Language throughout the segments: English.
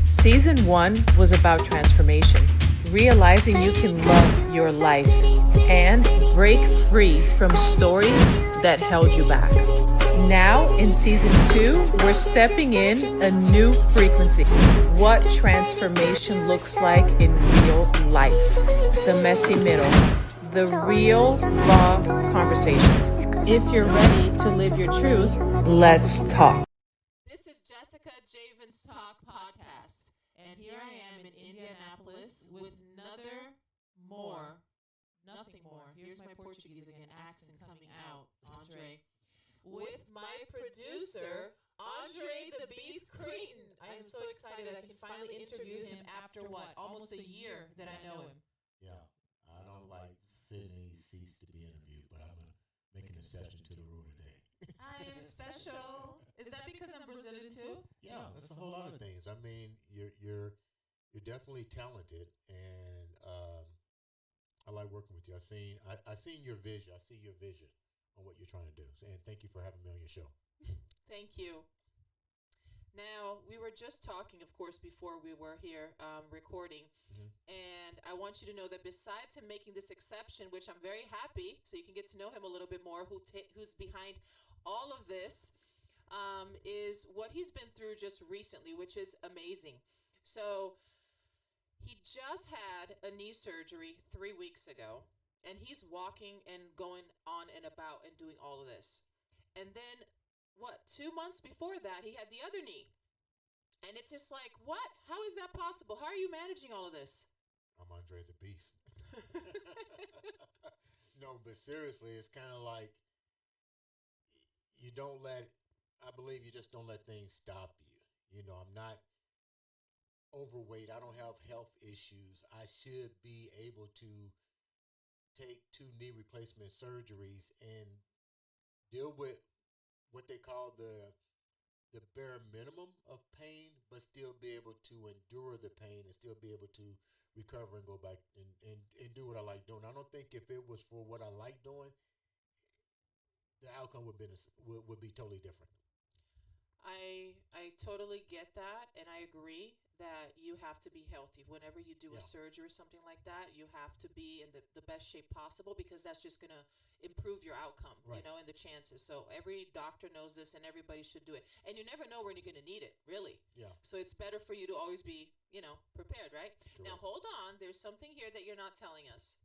Season 1 was about transformation, realizing you can love your life and break free from stories that held you back. Now, in Season 2, we're stepping in a new frequency. What transformation looks like in real life. The messy middle. The real, raw conversations. If you're ready to live your truth, let's talk. This is Jessica Javens Talk Podcast, and here I am in Indianapolis with nothing more. Here's my Portuguese again, accent coming out, Andre, with my producer, Andre the Beast Crayton. I am so excited I can finally interview him after what, almost a year that I know him. Yeah, I don't like sitting in these seats to be interviewed, but I'm going to make an exception to the rule today. I am special. Is that because I'm Brazilian too? Yeah, that's a whole lot of things. I mean, you're definitely talented, and I like working with you. I seen your vision. I see your vision on what you're trying to do. And thank you for having me on your show. Thank you. Now, we were just talking, of course, before we were here recording, and I want you to know that besides him making this exception, which I'm very happy, so you can get to know him a little bit more, who's behind all of this, is what he's been through just recently, which is amazing. So he just had a knee surgery 3 weeks ago, and he's walking and going on and about and doing all of this. And then 2 months before that, he had the other knee. And it's just like, what? How is that possible? How are you managing all of this? I'm Andre the Beast. No, but seriously, it's kind of like I believe you just don't let things stop you. You know, I'm not overweight. I don't have health issues. I should be able to take 2 knee replacement surgeries and deal with what they call the bare minimum of pain, but still be able to endure the pain and still be able to recover and go back and do what I like doing. I don't think if it was for what I like doing, the outcome would be totally different. I totally get that, and I agree that you have to be healthy. Whenever you do a surgery or something like that, you have to be in the best shape possible, because that's just going to improve your outcome, right, and the chances. So every doctor knows this, and everybody should do it. And you never know when you're going to need it, really. Yeah. So it's better for you to always be, prepared, right? Correct. Now, hold on. There's something here that you're not telling us.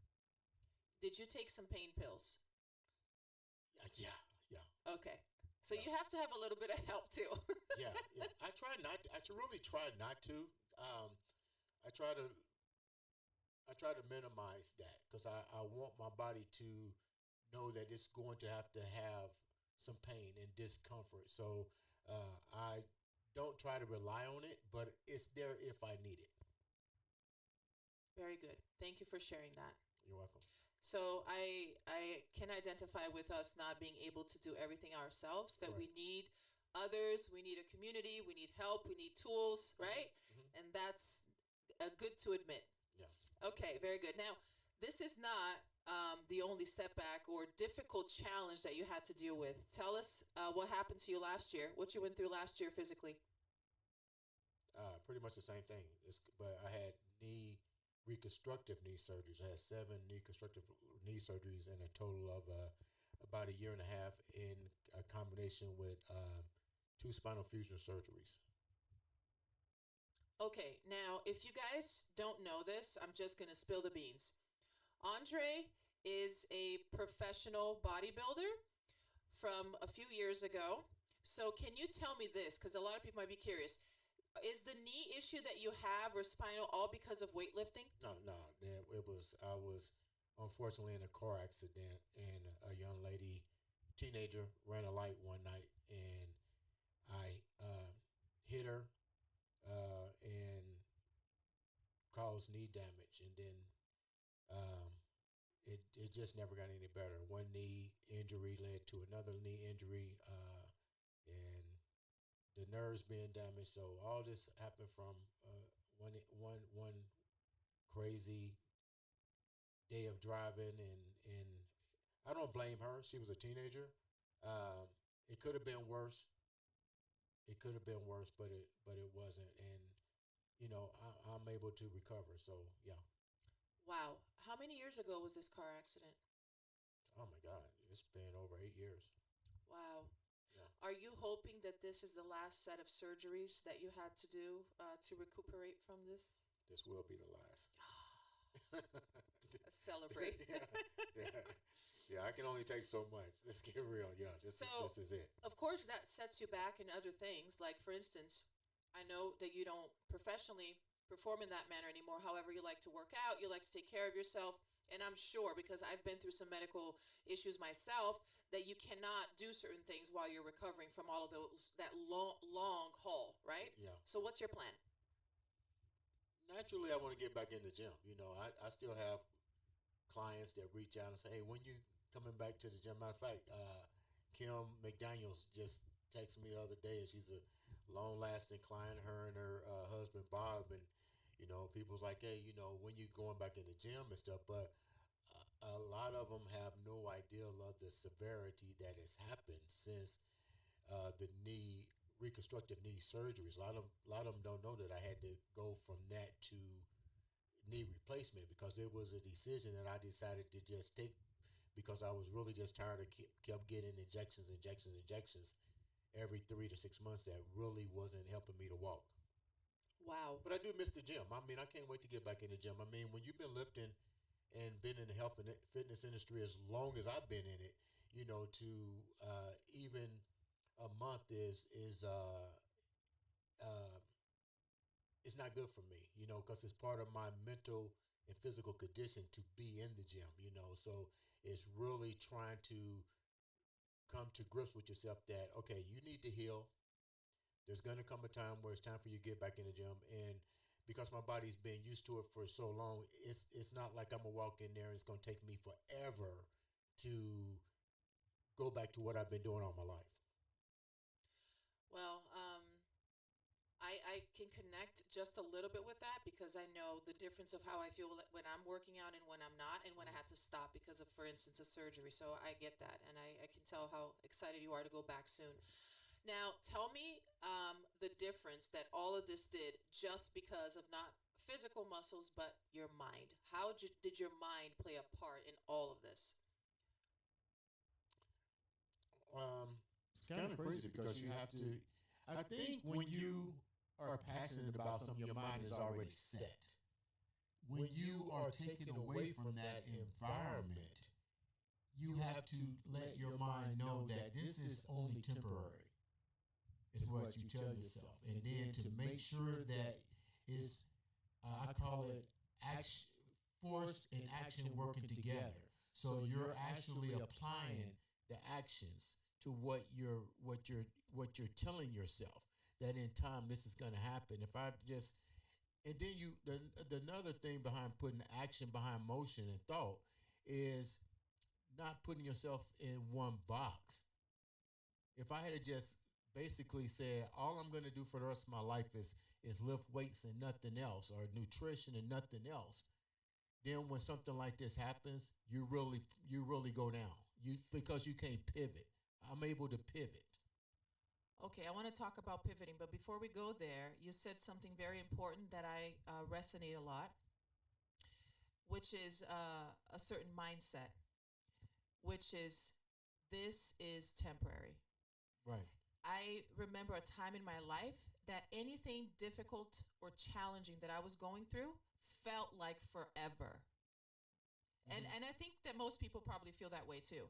Did you take some pain pills? Yeah. Okay. So you have to have a little bit of help too. yeah. I really try not to. I try to minimize that, because I want my body to know that it's going to have some pain and discomfort. So I don't try to rely on it, but it's there if I need it. Very good. Thank you for sharing that. You're welcome. So I can identify with us not being able to do everything ourselves, that right. We need others, we need a community, we need help, we need tools, right? Mm-hmm. And that's good to admit. Yes. Okay, very good. Now, this is not the only setback or difficult challenge that you had to deal with. Tell us what happened to you last year, what you went through last year physically. Pretty much the same thing, but I had reconstructive knee surgeries. I had 7 reconstructive knee surgeries in a total of about a year and a half, in a combination with 2 spinal fusion surgeries. Okay, now if you guys don't know this, I'm just going to spill the beans. Andre is a professional bodybuilder from a few years ago. So can you tell me this, because a lot of people might be curious. Is the knee issue that you have, or spinal, all because of weightlifting? No. I was unfortunately in a car accident, and a young lady, teenager, ran a light one night, and I hit her and caused knee damage, and then it just never got any better. One knee injury led to another knee injury, and the nerves being damaged. So all this happened from one crazy day of driving, and I don't blame her. She was a teenager. It could have been worse. But it wasn't. And I'm able to recover. So yeah. Wow. How many years ago was this car accident? Oh my God, it's been over 8 years. Wow. Yeah. Are you hoping that this is the last set of surgeries that you had to do to recuperate from this? This will be the last. Celebrate. Yeah, I can only take so much. Let's get real. Yeah, this is it. Of course, that sets you back in other things. Like, for instance, I know that you don't professionally perform in that manner anymore. However, you like to work out, you like to take care of yourself. And I'm sure, because I've been through some medical issues myself, that you cannot do certain things while you're recovering from all of that long haul, right? Yeah. So what's your plan? Naturally, I want to get back in the gym. I still have clients that reach out and say, hey, when you coming back to the gym? Matter of fact, Kim McDaniels just texted me the other day, and she's a long-lasting client, her and her husband, Bob, and, people's like, hey, when you going back in the gym and stuff, but a lot of them have no idea of the severity that has happened since the reconstructive knee surgeries. A lot of them don't know that I had to go from that to knee replacement because it was a decision that I decided to just take because I was really just tired of kept getting injections every 3 to 6 months that really wasn't helping me to walk. Wow. But I do miss the gym. I mean, I can't wait to get back in the gym. I mean, when you've been lifting and been in the health and fitness industry as long as I've been in it, to even a month is it's not good for me, because it's part of my mental and physical condition to be in the gym, so it's really trying to come to grips with yourself that, okay, you need to heal. There's going to come a time where it's time for you to get back in the gym. And because my body's been used to it for so long, it's not like I'm going to walk in there and it's going to take me forever to go back to what I've been doing all my life. Well, I can connect just a little bit with that because I know the difference of how I feel when I'm working out and when I'm not, and when I had to stop because of, for instance, a surgery. So I get that, and I can tell how excited you are to go back soon. Now, tell me the difference that all of this did just because of not physical muscles, but your mind. How did your mind play a part in all of this? It's kind of crazy because you have to, I think when you are passionate about something, your mind is already set. When you are taken away from that environment, you have to let your mind know that this is only temporary, is what you tell yourself. And then to make sure that it's, I call it action, force and action working together. So you're actually applying the actions to what you're telling yourself that in time this is going to happen. If I just, and then another thing behind putting action behind motion and thought is not putting yourself in one box. If I had to just basically said, all I'm going to do for the rest of my life is lift weights and nothing else, or nutrition and nothing else, then when something like this happens, you really go down. Because you can't pivot. I'm able to pivot. Okay, I want to talk about pivoting, but before we go there, you said something very important that I resonate a lot, which is a certain mindset, which is this is temporary. Right. I remember a time in my life that anything difficult or challenging that I was going through felt like forever. Mm-hmm. And I think that most people probably feel that way too.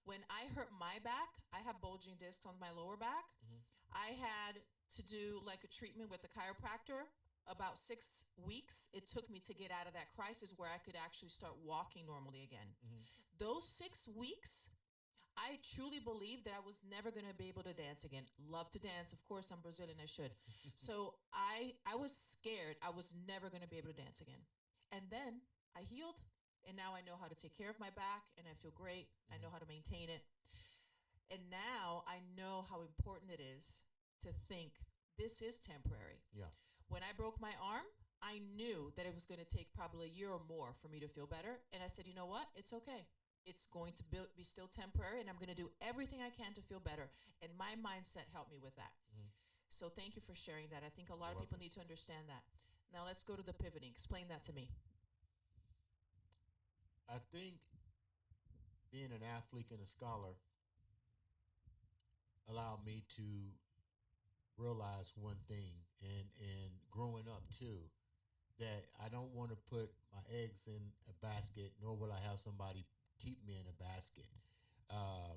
When I hurt my back, I have bulging discs on my lower back. Mm-hmm. I had to do like a treatment with a chiropractor. About 6 weeks it took me to get out of that crisis where I could actually start walking normally again. Mm-hmm. Those 6 weeks, I truly believed that I was never going to be able to dance again. Love to dance. Of course, I'm Brazilian. I should. So I was scared I was never going to be able to dance again. And then I healed. And now I know how to take care of my back, and I feel great. I know how to maintain it. And now I know how important it is to think this is temporary. Yeah. When I broke my arm, I knew that it was going to take probably a year or more for me to feel better. And I said, you know what? It's okay. It's going to be still temporary, and I'm going to do everything I can to feel better. And my mindset helped me with that. Mm-hmm. So thank you for sharing that. I think a lot of people need to understand that. Now let's go to the pivoting. Explain that to me. I think being an athlete and a scholar allowed me to realize one thing, and growing up too, that I don't want to put my eggs in a basket, nor will I have somebody keep me in a basket. Uh,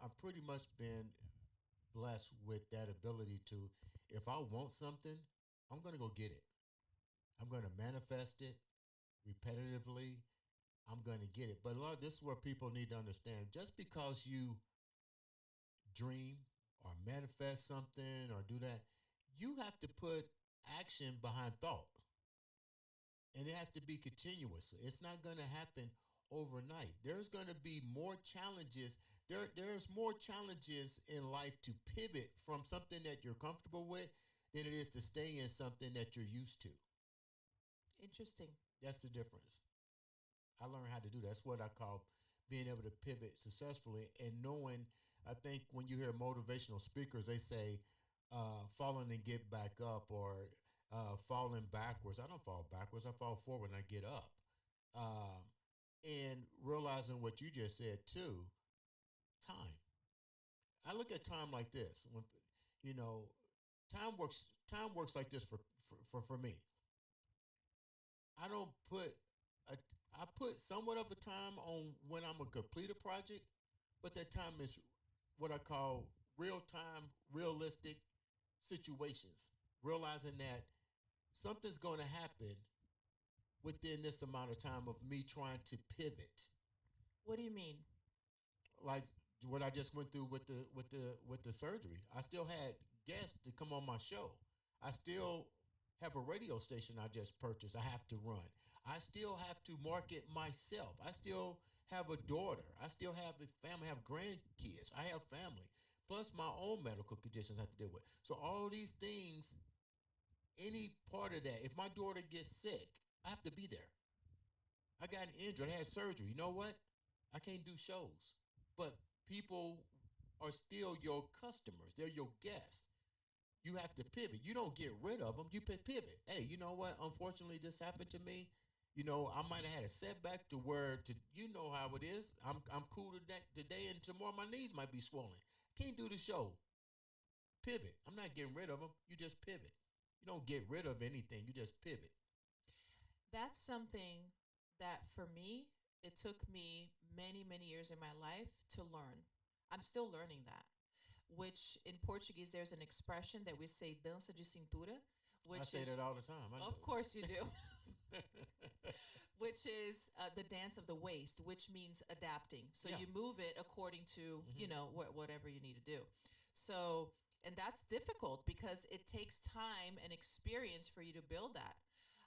I've pretty much been blessed with that ability to, if I want something, I'm going to go get it. I'm going to manifest it repetitively. I'm going to get it. But a lot, this is where people need to understand. Just because you dream or manifest something or do that, you have to put action behind thought. And it has to be continuous. It's not going to happen overnight. There's going to be more challenges. There's more challenges in life to pivot from something that you're comfortable with than it is to stay in something that you're used to. Interesting. That's the difference. I learned how to do that. That's what I call being able to pivot successfully and knowing. I think when you hear motivational speakers, they say falling and get back up, or falling backwards. I don't fall backwards. I fall forward and I get up. Um, and realizing what you just said too, time. I look at time like this. When you know, time works. Time works like this for me. I don't put a, I put somewhat of a time on when I'm gonna complete a project, but that time is what I call real time, realistic situations. Realizing that something's going to happen within this amount of time of me trying to pivot. What do you mean? Like what I just went through with the surgery. I still had guests to come on my show. I still have a radio station I just purchased. I have to run. I still have to market myself. I still have a daughter. I still have a family. I have grandkids. I have family. Plus my own medical conditions I have to deal with. So all these things, any part of that, if my daughter gets sick, I have to be there. I got injured. I had surgery. You know what? I can't do shows. But people are still your customers. They're your guests. You have to pivot. You don't get rid of them. You pivot. Hey, you know what? Unfortunately, this happened to me. You know, I might have had a setback to where, you know how it is. I'm cool today, and tomorrow my knees might be swollen. Can't do the show. Pivot. I'm not getting rid of them. You just pivot. You don't get rid of anything. You just pivot. That's something that for me, it took me many, many years in my life to learn. I'm still learning that, which in Portuguese, there's an expression that we say dança de cintura, which I say that all the time. of course you do, which is the dance of the waist, which means adapting. So Yeah. you move it according to, Mhm. whatever you need to do. So, and that's difficult because it takes time and experience for you to build that.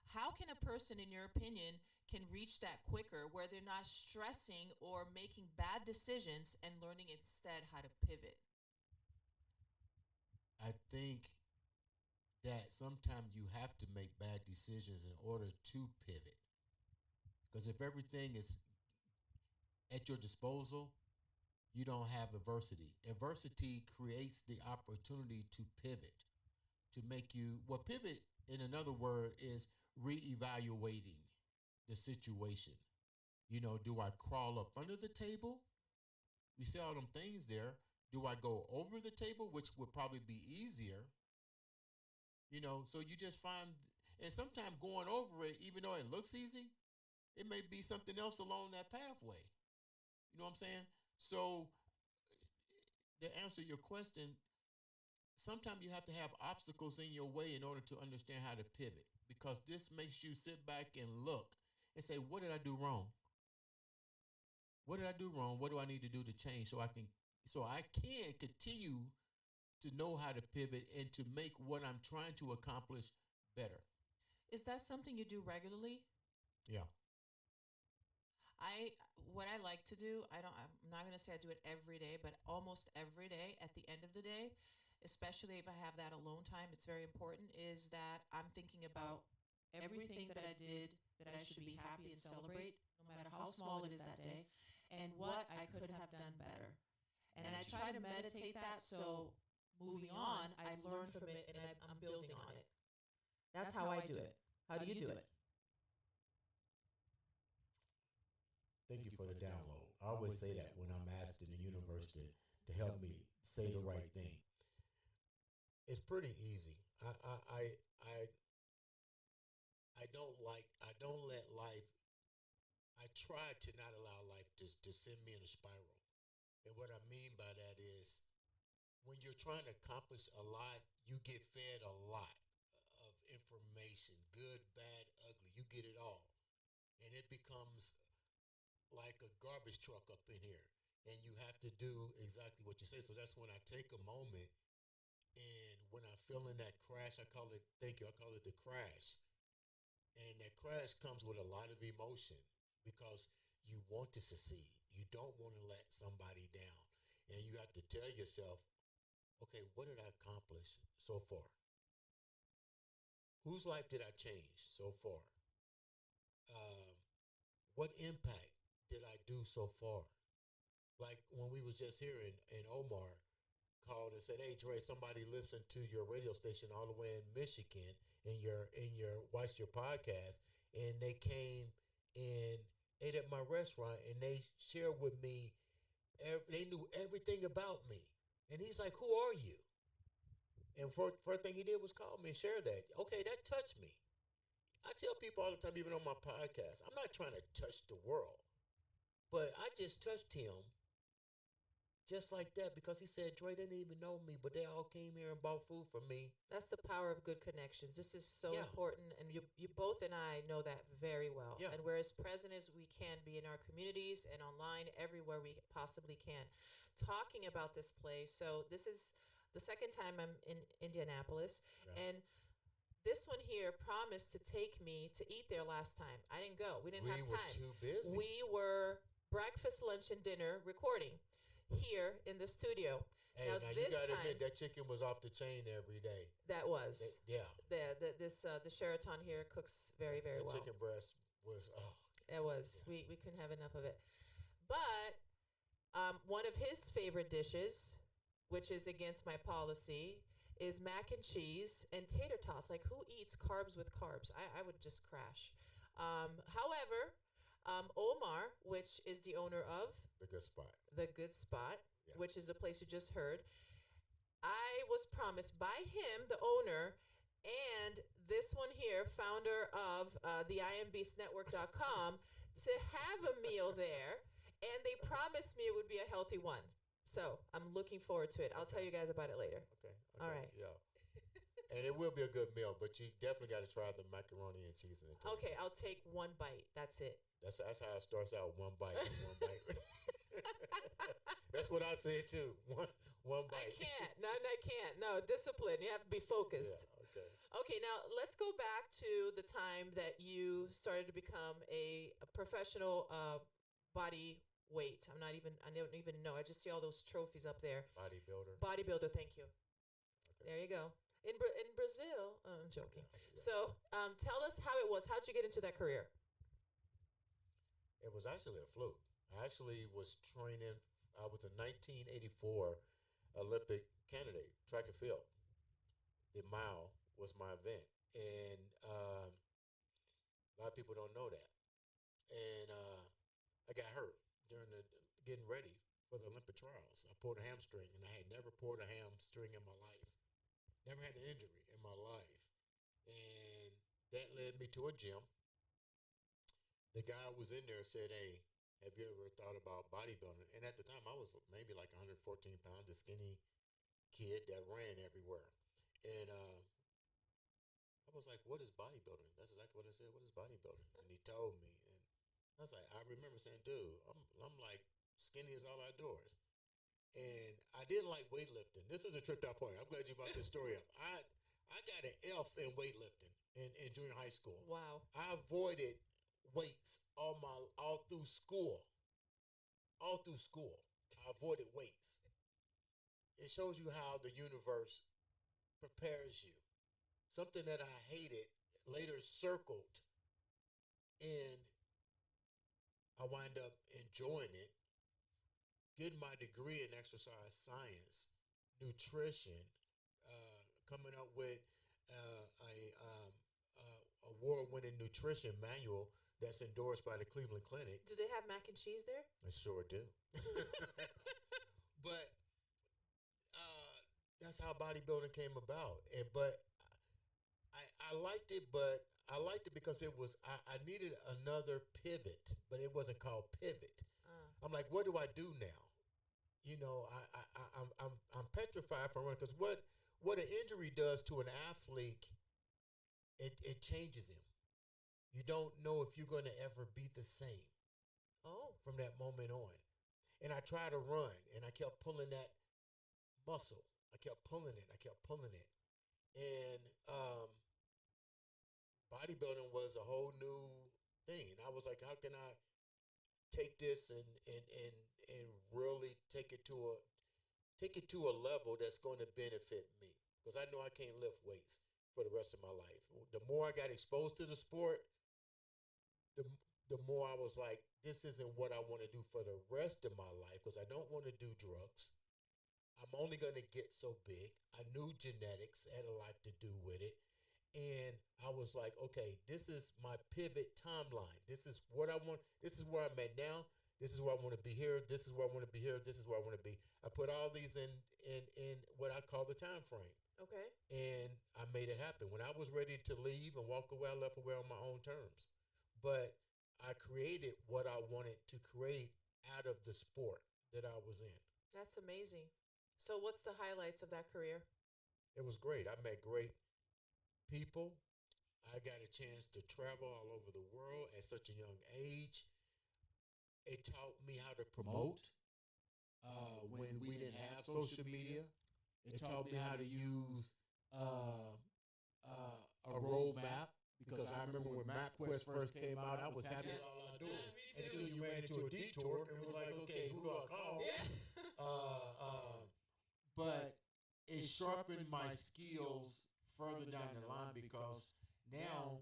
How can a person, in your opinion, can reach that quicker where they're not stressing or making bad decisions and learning instead how to pivot? I think that sometimes you have to make bad decisions in order to pivot. Because if everything is at your disposal, you don't have adversity. Adversity creates the opportunity to pivot, to make you, well, pivot in another word is reevaluating the situation. You know, do I crawl up under the table? We see all them things there. Do I go over the table, which would probably be easier? You know, so you just find, and sometimes going over it, even though it looks easy, it may be something else along that pathway. You know what I'm saying? So to answer your question, sometimes you have to have obstacles in your way in order to understand how to pivot, because this makes you sit back and look and say, what did I do wrong? What did I do wrong? What do I need to do to change so I can continue to know how to pivot and to make what I'm trying to accomplish better? Is that something you do regularly? Yeah. What I like to do, I'm not going to say I do it every day, but almost every day at the end of the day, especially if I have that alone time, it's very important, is that I'm thinking about everything that I did that I should be happy and celebrate, no matter how small it is that day, and what I could have done better. And I try to meditate that so moving on, I've learned from it and I'm building on it. That's how I do it. How do you do it? Thank you for the download. I always say that when I'm asked in the universe to help me say the right thing. It's pretty easy. I don't let life. I try to not allow life to send me in a spiral. And what I mean by that is, when you're trying to accomplish a lot, you get fed a lot of information, good, bad, ugly. You get it all. And it becomes like a garbage truck up in here. And you have to do exactly what you say. So that's when I take a moment, and when I feel in that crash, I call it the crash. And that crash comes with a lot of emotion because you want to succeed. You don't want to let somebody down. And you have to tell yourself, okay, what did I accomplish so far? Whose life did I change so far? What impact did I do so far? Like when we was just here and Omar called and said, "Hey Dre, somebody listened to your radio station all the way in Michigan and watched your podcast, and they came and ate at my restaurant, and they shared with me, they knew everything about me." And he's like, "Who are you?" And first thing he did was call me and share that. Okay, that touched me. I tell people all the time, even on my podcast, I'm not trying to touch the world, but I just touched him just like that because he said, "Dre, they didn't even know me, but they all came here and bought food for me." That's the power of good connections. This is so Yeah. important, and you both and I know that very well. Yeah. And we're as present as we can be in our communities and online, everywhere we possibly can. Talking about this place, so this is the second time I'm in Indianapolis, Right. and this one here promised to take me to eat there last time. I didn't go. We didn't have We were time. too busy. We were breakfast, lunch, and dinner recording here in the studio. Hey, now now you this gotta time, admit that chicken was off the chain every day. that was Yeah, the Sheraton here cooks very that well. chicken breast was It was. Yeah. We couldn't have enough of it. But one of his favorite dishes, which is against my policy, is mac and cheese and tater tots. Like, who eats carbs with carbs? I would just crash. However, Omar, which is the owner of the good spot. The Good Spot, Yeah. which is the place you just heard, I was promised by him, the owner, and this one here, founder of the imbbeastnetwork.com, to have a meal there, and they promised me it would be a healthy one. So I'm looking forward to it. I'll tell you guys about it later. Okay. All right. Yeah. And it will be a good meal, but you definitely got to try the macaroni and cheese and the tater Okay, tots. I'll take one bite. That's it. That's how it starts out. One bite. One bite. That's what I said too. One I bite. can't. No, I can't. No, discipline. You have to be focused. Yeah, okay. Okay, now let's go back to the time that you started to become a professional body weight. I don't even know. I just see all those trophies up there. Bodybuilder. Bodybuilder, thank you. Okay. There you go. In Brazil, I'm joking. Yeah. So tell us how it was. How'd you get into that career? It was actually a fluke. I actually was training. I was a 1984 Olympic candidate, track and field. The mile was my event, and a lot of people don't know that. And I got hurt during the getting ready for the Olympic trials. I pulled a hamstring, and I had never pulled a hamstring in my life. Never had an injury in my life, and that led me to a gym. The guy was in there said, "Hey, have you ever thought about bodybuilding?" And at the time, I was maybe like 114 pounds, a skinny kid that ran everywhere. And I was like, "What is bodybuilding?" That's exactly what I said. "What is bodybuilding?" And he told me. And I was like, I remember saying, "Dude, I'm like skinny as all outdoors." And I didn't like weightlifting. This is a tripped out point. I'm glad you brought this story up. I got an F in weightlifting in junior high school. Wow. I avoided weights all through school. All through school, I avoided weights. It shows you how the universe prepares you. Something that I hated later circled, and I wind up enjoying it, getting my degree in exercise science, nutrition, coming up with award-winning nutrition manual that's endorsed by the Cleveland Clinic. Do they have mac and cheese there? I sure do. But that's how bodybuilding came about. But I liked it, but I liked it because I needed another pivot, but it wasn't called pivot. I'm like, what do I do now? You know, I'm petrified from running, because what an injury does to an athlete, it changes him. You don't know if you're going to ever be the same. From that moment on. And I tried to run, and I kept pulling that muscle. I kept pulling it. And bodybuilding was a whole new thing. And I was like, how can I take this and really take it to a level that's going to benefit me? Because I know I can't lift weights for the rest of my life. The more I got exposed to the sport, the more I was like, this isn't what I want to do for the rest of my life, because I don't want to do drugs. I'm only going to get so big. I knew genetics had a lot to do with it. And I was like, okay, this is my pivot timeline. This is what I want. This is where I'm at now. This is where I want to be here. This is where I want to be here. This is where I want to be. I put all these in what I call the time frame. Okay. And I made it happen. When I was ready to leave and walk away, I left away on my own terms. But I created what I wanted to create out of the sport that I was in. That's amazing. So what's the highlights of that career? It was great. I met great people. I got a chance to travel all over the world at such a young age. It taught me how to promote when we didn't have social media. It taught me how to use a roadmap. Because I remember when MapQuest first came out, I was happy with all I do. Until you ran into a detour and was like, okay, who do I call? But it sharpened my skills further down the line, because now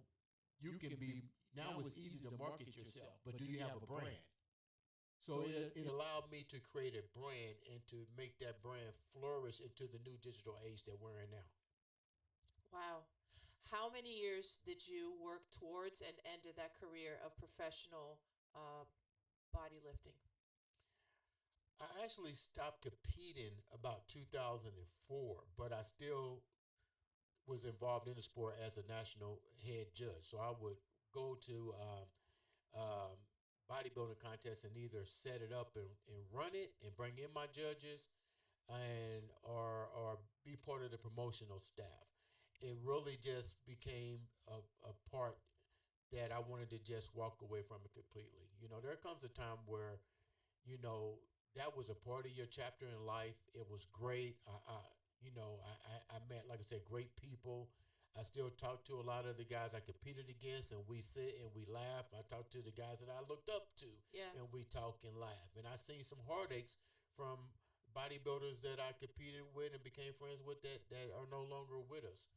it's easy to market yourself, but do you have a brand? So it allowed me to create a brand and to make that brand flourish into the new digital age that we're in now. Wow. How many years did you work towards and ended that career of professional body lifting? I actually stopped competing about 2004, but I still was involved in the sport as a national head judge. So I would go to bodybuilding contests and either set it up and run it and bring in my judges, or be part of the promotional staff. It really just became a part that I wanted to just walk away from it completely. You know, there comes a time where, you know, that was a part of your chapter in life. It was great. I met, like I said, great people. I still talk to a lot of the guys I competed against, and we sit and we laugh. I talk to the guys that I looked up to, and we talk and laugh. And I seen some heartaches from bodybuilders that I competed with and became friends with that are no longer with us.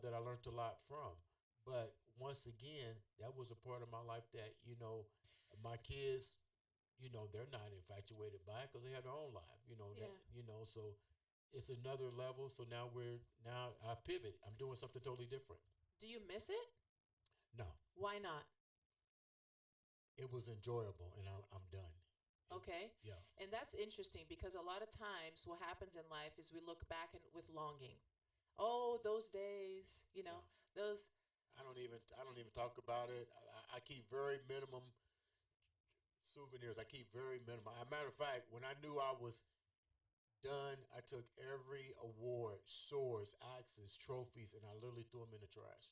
That I learned a lot from. But once again, that was a part of my life that, you know, my kids, you know, they're not infatuated by it because they have their own life, you know, so it's another level. So now I pivot. I'm doing something totally different. Do you miss it? No. Why not? It was enjoyable, and I'm done. Okay. Yeah. And that's interesting, because a lot of times what happens in life is we look back with longing. Oh, those days, you know, those. I don't even talk about it. I keep very minimum souvenirs. I keep very minimum. As a matter of fact, when I knew I was done, I took every award, swords, axes, trophies, and I literally threw them in the trash.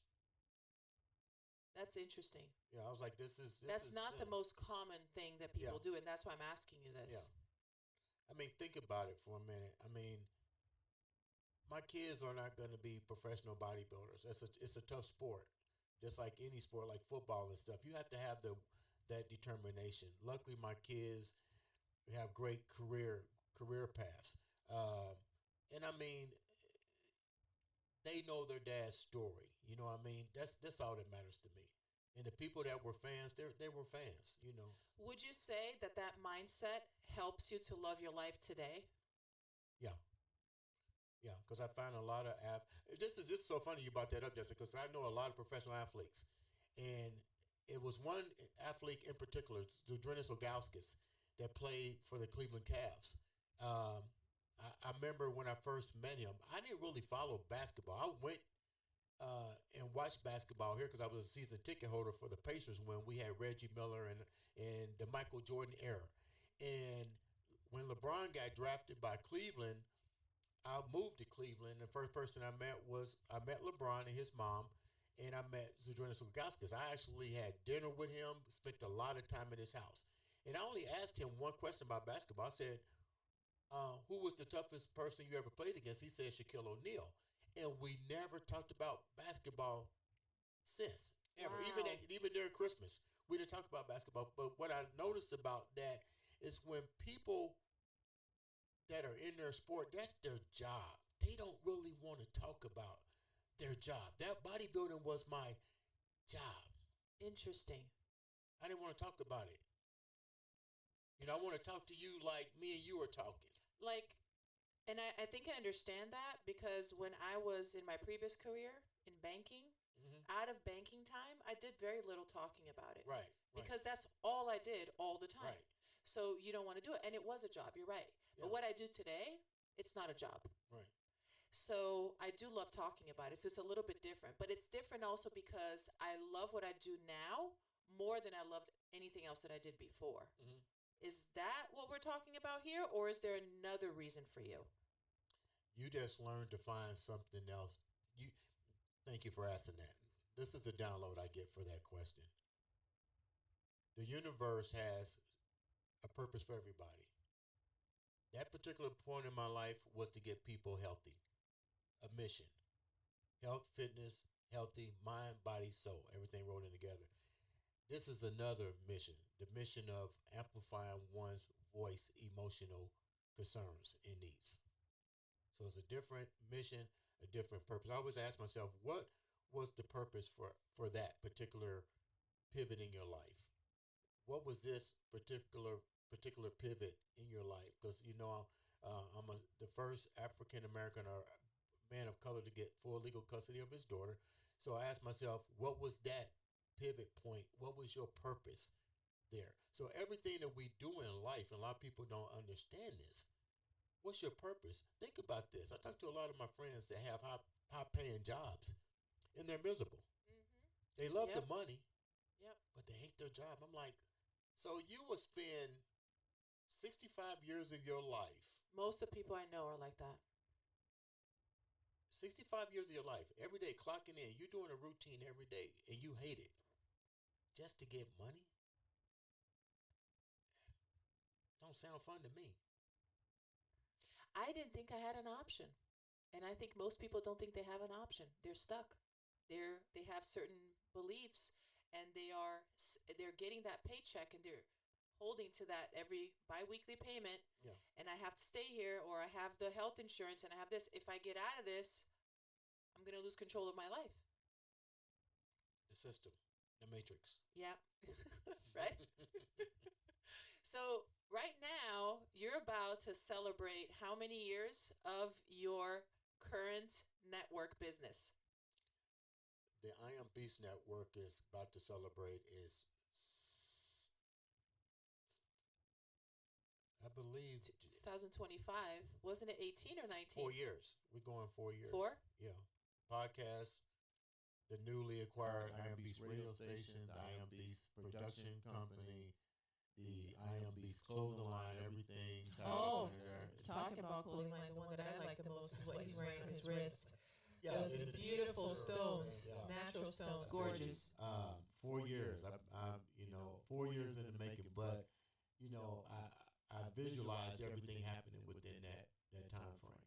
That's interesting. Yeah, I was like, that's not the most common thing that people do, and that's why I'm asking you this. Yeah. I mean, think about it for a minute. I mean, my kids are not going to be professional bodybuilders. It's a tough sport, just like any sport, like football and stuff. You have to have that determination. Luckily, my kids have great career paths, and I mean, they know their dad's story. You know what I mean? That's all that matters to me. And the people that were fans, they were fans. You know. Would you say that mindset helps you to love your life today? Yeah. Yeah, because I find a lot of this is so funny you brought that up, Jessica, because I know a lot of professional athletes, And it was one athlete in particular, Zdrunis Ilgauskas, that played for the Cleveland Cavs. I remember when I first met him, I didn't really follow basketball. I went and watched basketball here because I was a season ticket holder for the Pacers when we had Reggie Miller and the Michael Jordan era. And when LeBron got drafted by Cleveland, I moved to Cleveland. The first person I met LeBron and his mom, and I met Zdrunis Ilgauskas. I actually had dinner with him, spent a lot of time at his house. And I only asked him one question about basketball. I said, who was the toughest person you ever played against? He said Shaquille O'Neal. And we never talked about basketball since, ever. Wow. Even during Christmas, we didn't talk about basketball. But what I noticed about that is when people that are in their sport, that's their job. They don't really want to talk about their job. That bodybuilding was my job. Interesting. I didn't want to talk about it. I want to talk to you like me and you are talking. Like, and I think I understand that because when I was in my previous career in banking, out of banking time, I did very little talking about it. Right. Because that's all I did all the time. Right. So you don't want to do it. And it was a job. You're right. Yeah. But what I do today, it's not a job. Right. So I do love talking about it. So it's a little bit different. But it's different also because I love what I do now more than I loved anything else that I did before. Mm-hmm. Is that what we're talking about here? Or is there another reason for you? You just learned to find something else. Thank you for asking that. This is the download I get for that question. The universe has a purpose for everybody. That particular point in my life was to get people healthy. A mission. Health, fitness, healthy, mind, body, soul. Everything rolled in together. This is another mission. The mission of amplifying one's voice, emotional concerns and needs. So it's a different mission, a different purpose. I always ask myself, what was the purpose for that particular pivot in your life? What was this particular pivot in your life? Because I'm the first African American or man of color to get full legal custody of his daughter. So I asked myself, what was that pivot point? What was your purpose there? So everything that we do in life, and a lot of people don't understand this. What's your purpose? Think about this. I talk to a lot of my friends that have high paying jobs, and they're miserable. Mm-hmm. They love Yep. the money, Yep. but they hate their job. I'm like, so you will spend 65 years of your life, Most of the people I know are like that. 65 years of your life, every day clocking in, you're doing a routine every day, and you hate it just to get money? Don't sound fun to me. I didn't think I had an option. And I think most people don't think they have an option. They're stuck. They have certain beliefs and they're getting that paycheck and they're holding to that every biweekly payment. Yeah. And I have to stay here or I have the health insurance and I have this. If I get out of this, I'm going to lose control of my life. The system, the matrix. Yeah. Right? So right now, you're about to celebrate how many years of your current network business? The I Am Beast Network is about to celebrate I believe 2025. Wasn't it 18 or 19? 4 years. We're going 4 years. 4? Yeah. Podcast, the newly acquired I Am Beast radio station, the I Am Beast production company, the I Am Beast clothing line, everything. Oh. Talking about clothing line, the one that I like the most is what he's wearing on his wrist. Yeah, Those beautiful stones, Yeah. natural stones, gorgeous. 4 years. I 4 years in the making, but I visualized everything happening within that time frame.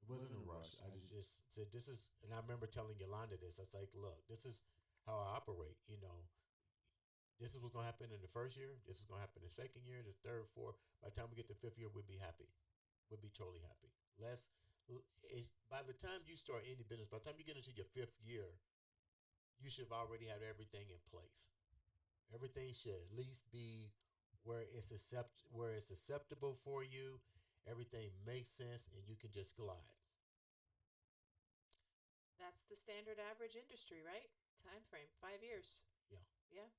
It wasn't a rush. I just said, this is, and I remember telling Yolanda this. I was like, look, this is how I operate. This is what's going to happen in the first year. This is going to happen in the second year, the third, fourth. By the time we get to the fifth year, we'll be happy. We'll be totally happy. By the time you start any business, by the time you get into your fifth year, you should have already had everything in place. Everything should at least be where it's acceptable for you. Everything makes sense, and you can just glide. that's the standard average industry, right? Time frame, 5 years. Yeah. Yeah.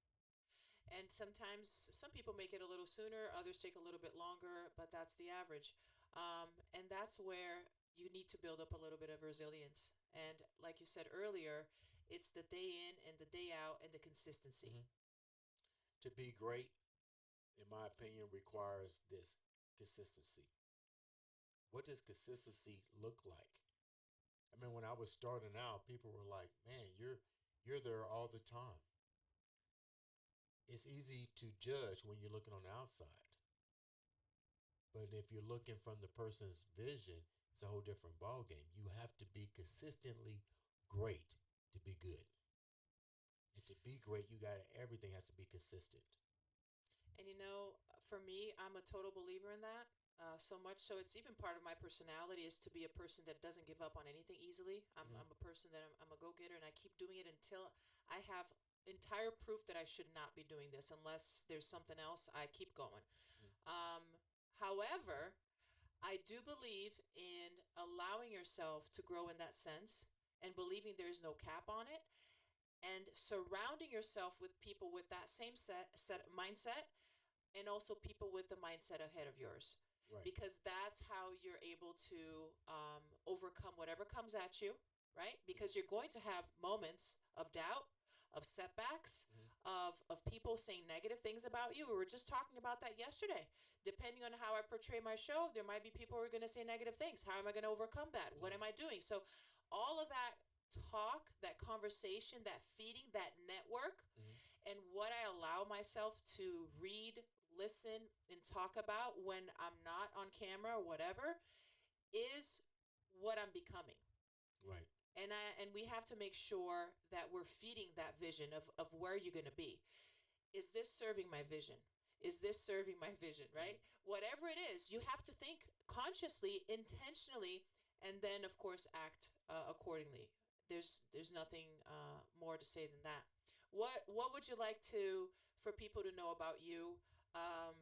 And sometimes some people make it a little sooner, others take a little bit longer, but that's the average. And that's where you need to build up a little bit of resilience. And like you said earlier, it's the day in and the day out and the consistency. Hmm. To be great, in my opinion, requires this consistency. What does consistency look like? I mean, when I was starting out, people were like, "Man, you're there all the time." It's easy to judge when you're looking on the outside, but if you're looking from the person's vision, it's a whole different ball game. You have to be consistently great to be good, and to be great, you got everything has to be consistent. And for me, I'm a total believer in that. So much so, it's even part of my personality is to be a person that doesn't give up on anything easily. I'm a person that I'm a go getter, and I keep doing it until I have entire proof that I should not be doing this. Unless there's something else, I keep going. Um, However, I do believe in allowing yourself to grow in that sense and believing there is no cap on it and surrounding yourself with people with that same set mindset and also people with the mindset ahead of yours, Right. because that's how you're able to overcome whatever comes at you, right? Because you're going to have moments of doubt, of setbacks, Mm-hmm. of people saying negative things about you. We were just talking about that yesterday. Depending on how I portray my show, there might be people who are going to say negative things. How am I going to overcome that? What am I doing? So all of that talk, that conversation, that feeding, that network, Mm-hmm. and what I allow myself to read, listen, and talk about when I'm not on camera or whatever is what I'm becoming. Right. And we have to make sure that we're feeding that vision of where you're going to be. Is this serving my vision? Is this serving my vision, right? Whatever it is, you have to think consciously, intentionally, and then of course act accordingly. There's nothing more to say than that. What would you like to for people to know about you um,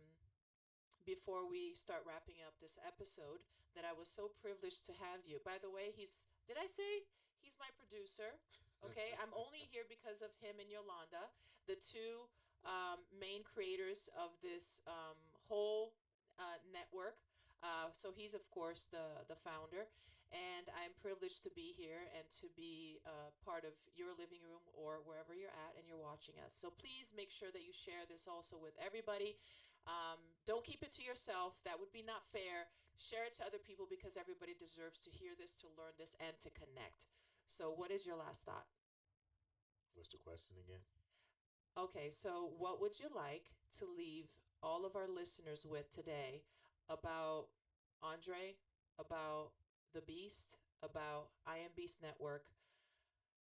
before we start wrapping up this episode? That I was so privileged to have you. By the way, did I say he's my producer? Okay, I'm only here because of him and Yolanda, the two main creators of this whole network. So he's of course the founder, and I'm privileged to be here and to be part of your living room or wherever you're at and you're watching us. So please make sure that you share this also with everybody. Don't keep it to yourself. That would be not fair. Share it to other people because everybody deserves to hear this, to learn this, and to connect. So, what is your last thought? What's the question again? Okay, so what would you like to leave all of our listeners with today about Andre, about the Beast, about I Am Beast Network,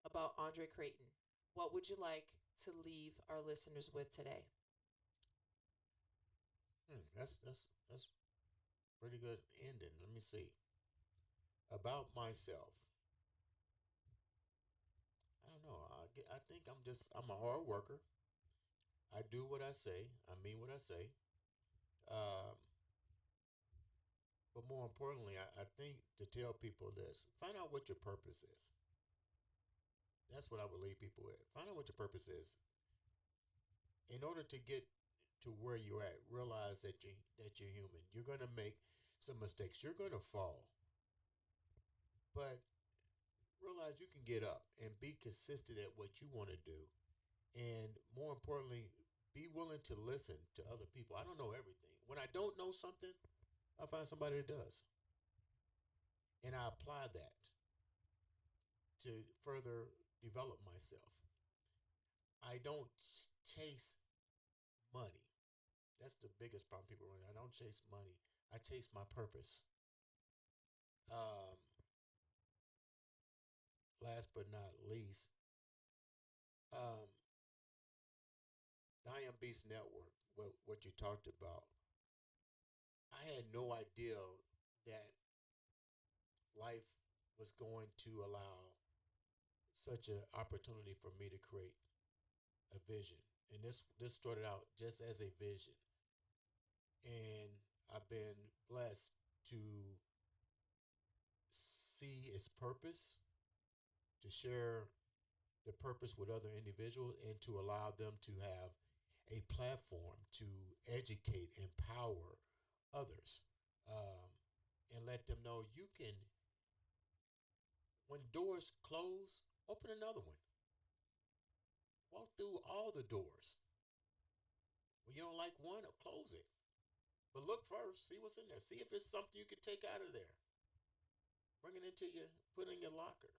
about Andre Crayton? What would you like to leave our listeners with today? That's pretty good ending. Let me see. About myself, I don't know. I think I'm a hard worker. I do what I say. I mean what I say. Um, but more importantly, I think to tell people this: find out what your purpose is. That's what I would leave people with. Find out what your purpose is. In order to get to where you're at, realize that you're human. You're gonna make some mistakes. You're gonna fall, but realize you can get up and be consistent at what you want to do. And more importantly, be willing to listen to other people. I don't know everything. When I don't know something, I find somebody that does. And I apply that to further develop myself. I don't chase money. That's the biggest problem people run. I don't chase money. I chase my purpose. Um, Last but not least, um, the I Am Beast Network, what you talked about, I had no idea that life was going to allow such an opportunity for me to create a vision. And this started out just as a vision. And I've been blessed to see its purpose, to share the purpose with other individuals and to allow them to have a platform to educate, empower others, and let them know you can, when doors close, open another one. Walk through all the doors. When you don't like one, close it. But look first, see what's in there. See if it's something you can take out of there. Bring it into your, put it in your locker.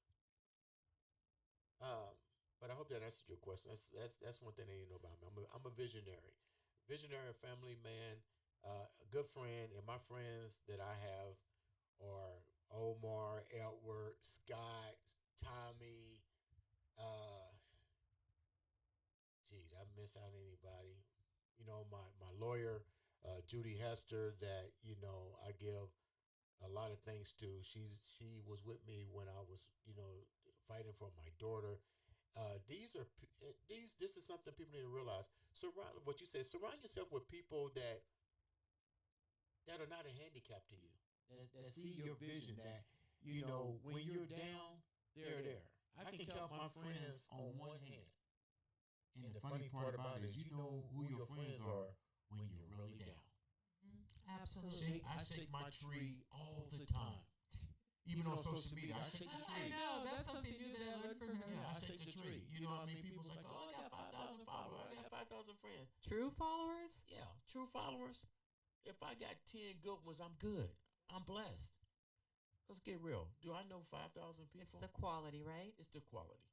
But I hope that answered your question. That's one thing that you know about me. I'm a visionary family man, a good friend, and my friends that I have are Omar, Edward, Scott, Tommy. Gee, did I miss out anybody? You know, my lawyer, Judy Hester, that I give a lot of things to. She was with me when I was fighting for my daughter. This is something people need to realize. What you said, surround yourself with people that are not a handicap to you, that see your vision, that when you're down, they're there. I can count my friends on one hand. And the funny part about it is you know who your friends are when you're really down. Absolutely. I shake my tree all the time. Even on social media, I shake the tree. I know, that's something new that I learned from her. Yeah, I shake the tree. You know what I mean? People's like, oh, I got 5,000 followers. I got 5,000 friends. True followers? Yeah, true followers. If I got 10 good ones, I'm good. I'm blessed. Let's get real. Do I know 5,000 people? It's the quality, right? It's the quality.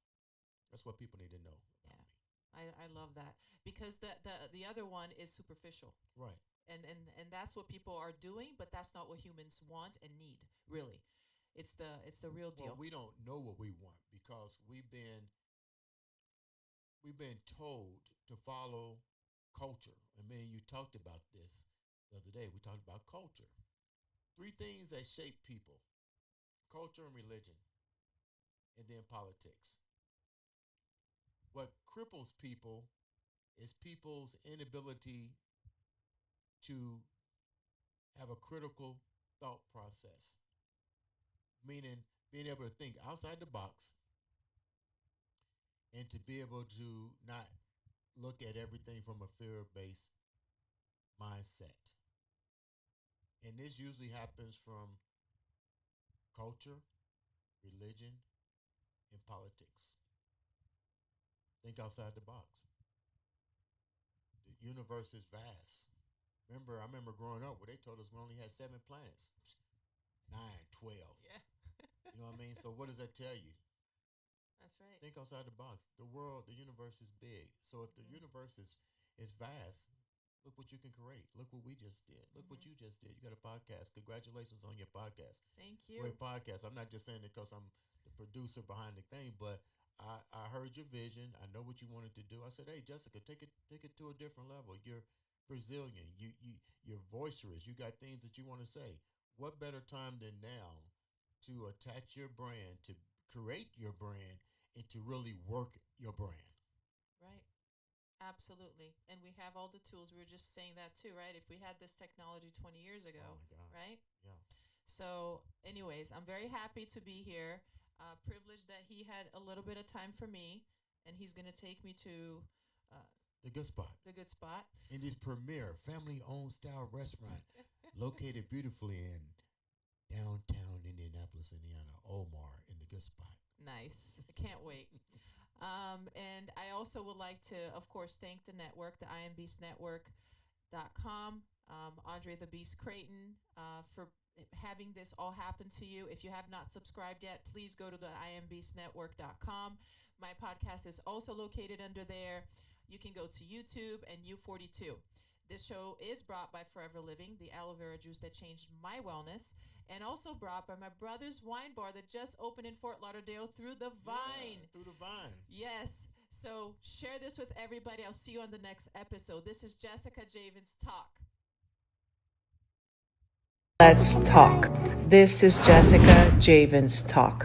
That's what people need to know about me. I love that, because the other one is superficial. Right. And that's what people are doing, but that's not what humans want and need, really. It's the real deal. Well, we don't know what we want because we've been told to follow culture. I mean, you talked about this the other day. We talked about culture. 3 things that shape people: culture and religion, and then politics. What cripples people is people's inability to have a critical thought process, meaning being able to think outside the box and to be able to not look at everything from a fear-based mindset. And this usually happens from culture, religion, and politics. Think outside the box. The universe is vast. I remember growing up where they told us we only had 7 planets. 9, 12. Yeah. You know what I mean? So what does that tell you? That's right. Think outside the box. The universe is big. So if the universe is vast, look what you can create. Look what we just did. Look what you just did. You got a podcast. Congratulations on your podcast. Thank you. Great podcast. I'm not just saying it because I'm the producer behind the thing, but I heard your vision. I know what you wanted to do. I said, hey, Jessica, take it to a different level. You're Brazilian. You're boisterous. You got things that you want to say. What better time than now to attach your brand, to create your brand, and to really work your brand? Right. Absolutely. And we have all the tools. We were just saying that too, right? If we had this technology 20 years ago, Oh my God. right? Yeah. So anyways, I'm very happy to be here. Privileged that he had a little bit of time for me, and he's going to take me to The good spot. the good spot. In this premier family-owned style restaurant located beautifully in downtown Indianapolis, Indiana, Omar, in the good spot. Nice. I can't wait. And I also would like to, of course, thank the network, the IamBeastNetwork.com, Andre the Beast Crayton, for having this all happen to you. If you have not subscribed yet, please go to the IamBeastNetwork.com. My podcast is also located under there. You can go to YouTube and U42. This show is brought by Forever Living, the aloe vera juice that changed my wellness, and also brought by my brother's wine bar that just opened in Fort Lauderdale through the Vine. Yeah, through the Vine. Yes. So share this with everybody. I'll see you on the next episode. This is Jessica Javens Talk. Let's talk. This is Jessica Javens Talk.